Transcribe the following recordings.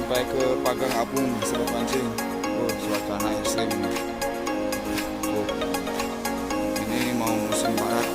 sampai ke Pagang Apung Sobat Mancing. Oh, suasana ekstrim ini. Oh, ini mau musim barat.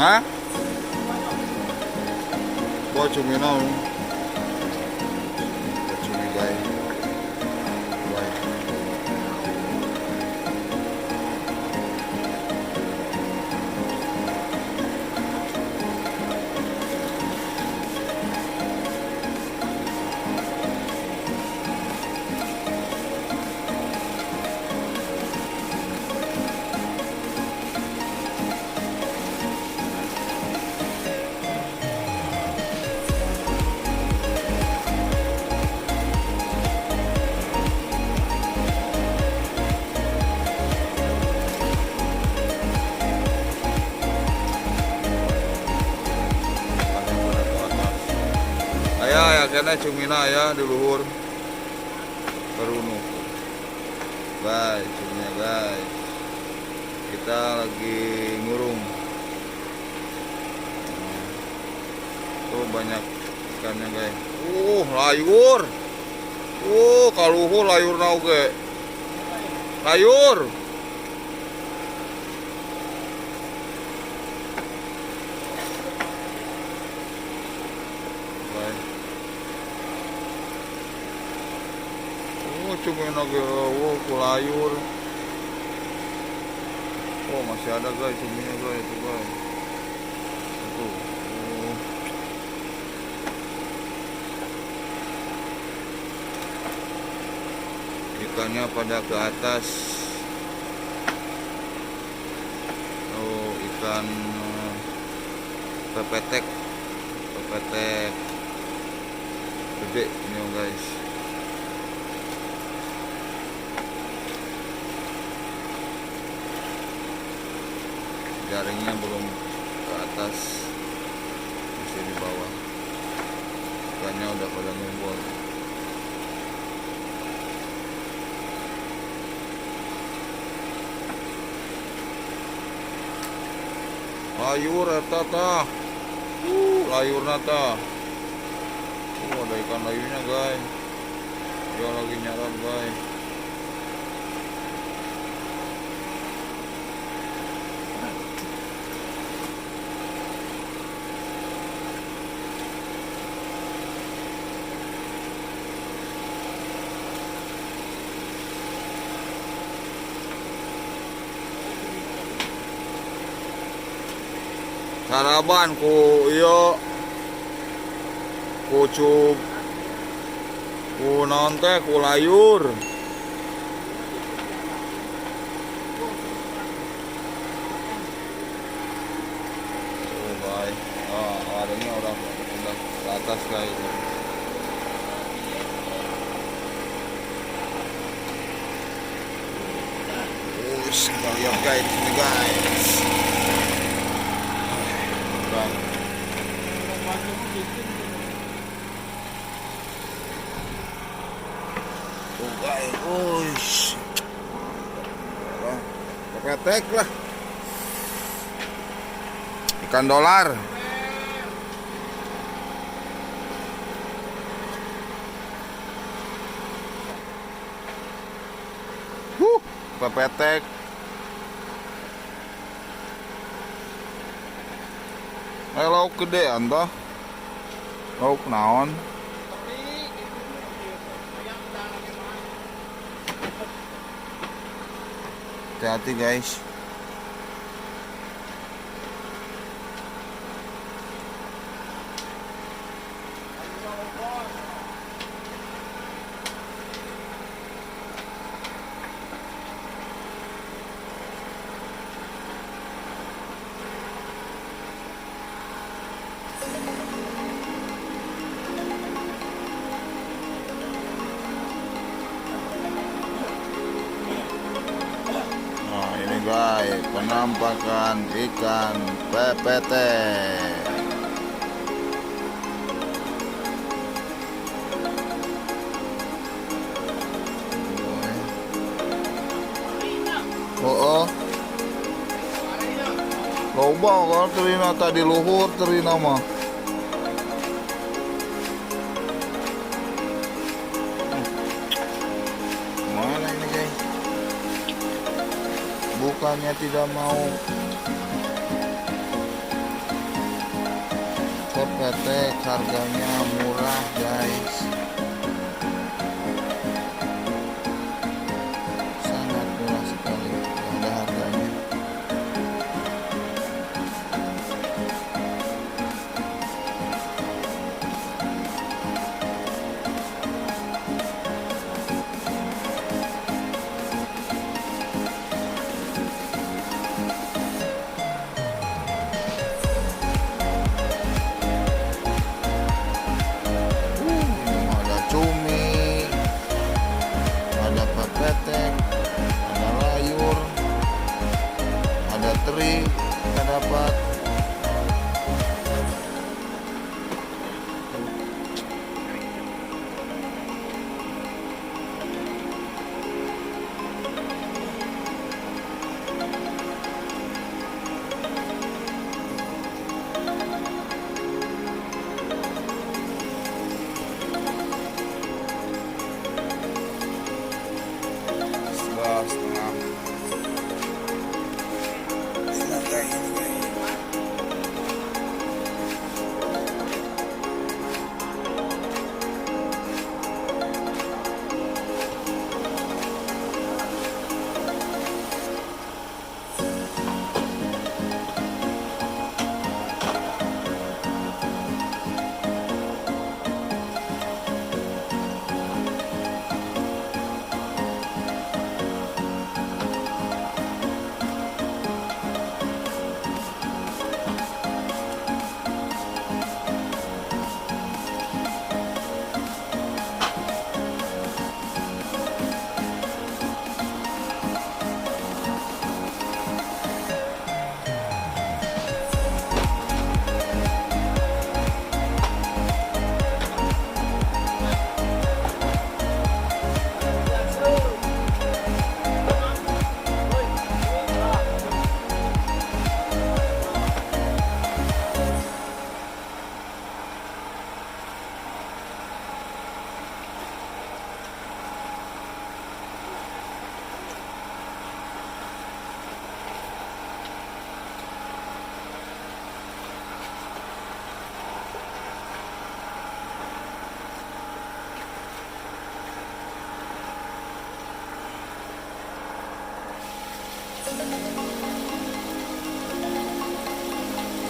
Hah? Buat cumi nau. Buat cumi guys. Ya kena cumina ya di luhur perunu guys, cuminya guys, kita lagi ngurung. Tuh banyak ikannya guys. Layur. Kaluhur layur nauge. Layur. Cuma lagi kulayur. Oh, masih ada guys cuminya guys, itu guys. Itu. Ikannya pada ke atas. Oh, ikan pepetek. Pepetek gede ini guys. Jaringnya belum ke atas, masih di bawah. Ikannya udah pada ngumpul. Layur eta tah. Layur nata. Ada ikan layurnya guys. Dia lagi nyarat guys. Saraban ku iyo ku naon teh ku layur. Oh guys, adanya udah ke atas guys. Kita lihat guys, ini guys. Uish. Kepetek lah. Ikan dolar. Kepetek. Lauk gede anta. Lauk naon? Hati-hati guys. Guys, penampakan ikan PPT. Oh, loba kalau terina tadi luhur terina mah. Mana ini guys? Bukannya tidak mau kepetek, harganya murah guys, sangat murah sekali, ada harganya. Petek, ada layur, ada teri, kita dapat. Setengah. Enak kayak ini guys.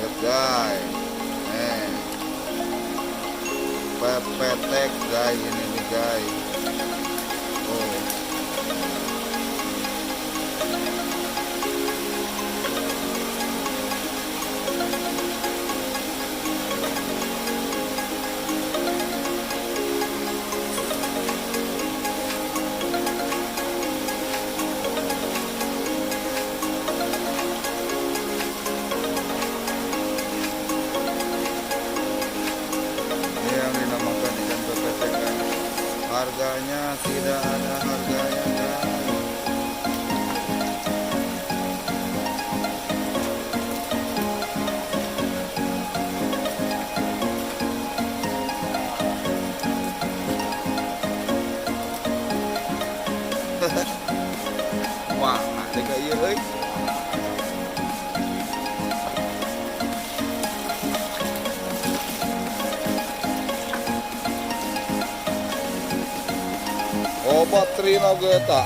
Lihat guys, pepetek guys, ini nih guys. Oh. harganya tidak ada harganya guys. Wah, ada kayak iya euy. Obat Trino Geta.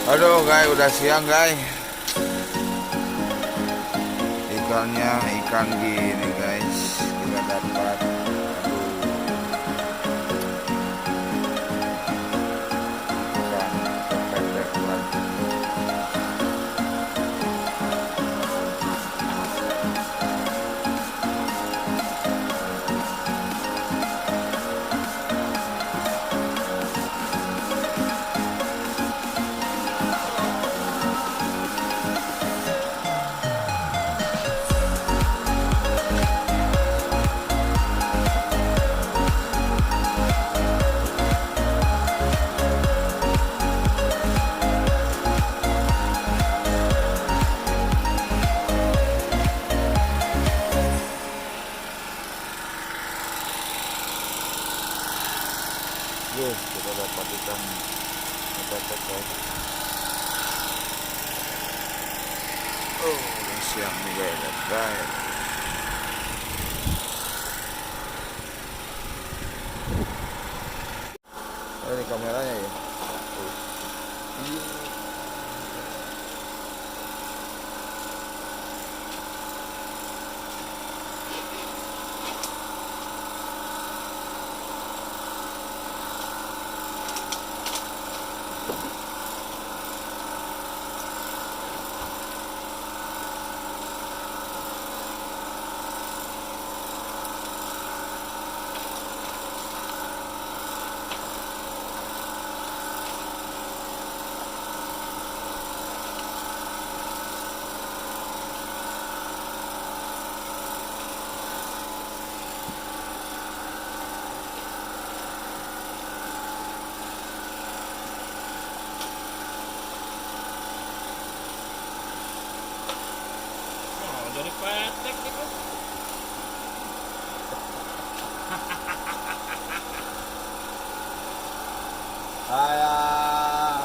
Aduh guys, udah siang guys. Ikannya ikan gini guys, kita dapat. Ikan pepek lagi. Kita dapat ikan pepek guys. Oh, siang nih guys. Ini kameranya ya. Jadi petek gitu. Ayah.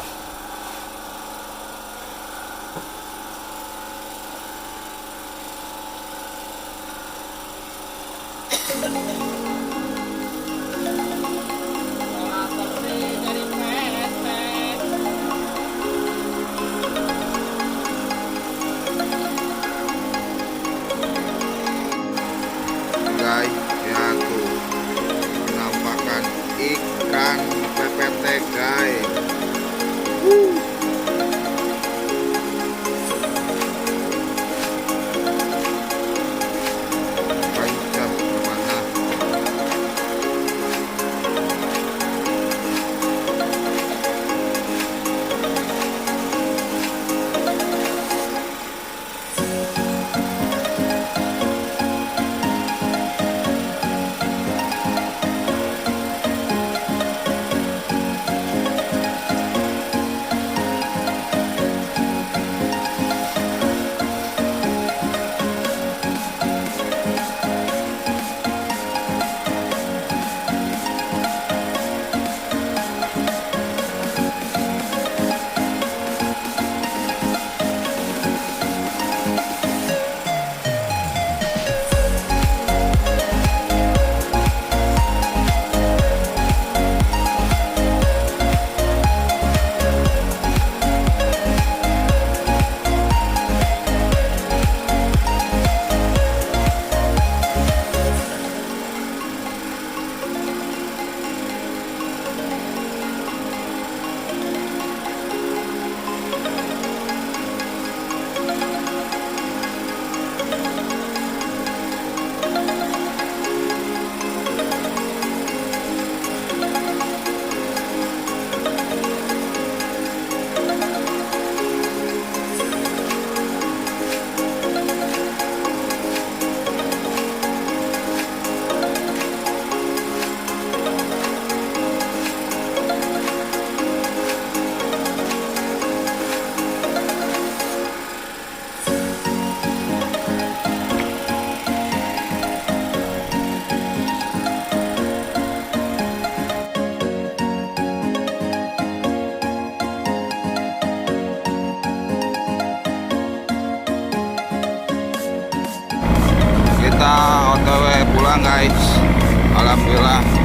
Dari petek. Guys, ya tuh penampakan ikan pepek guys. Pancah kemana? Kita OTW pulang guys. Alhamdulillah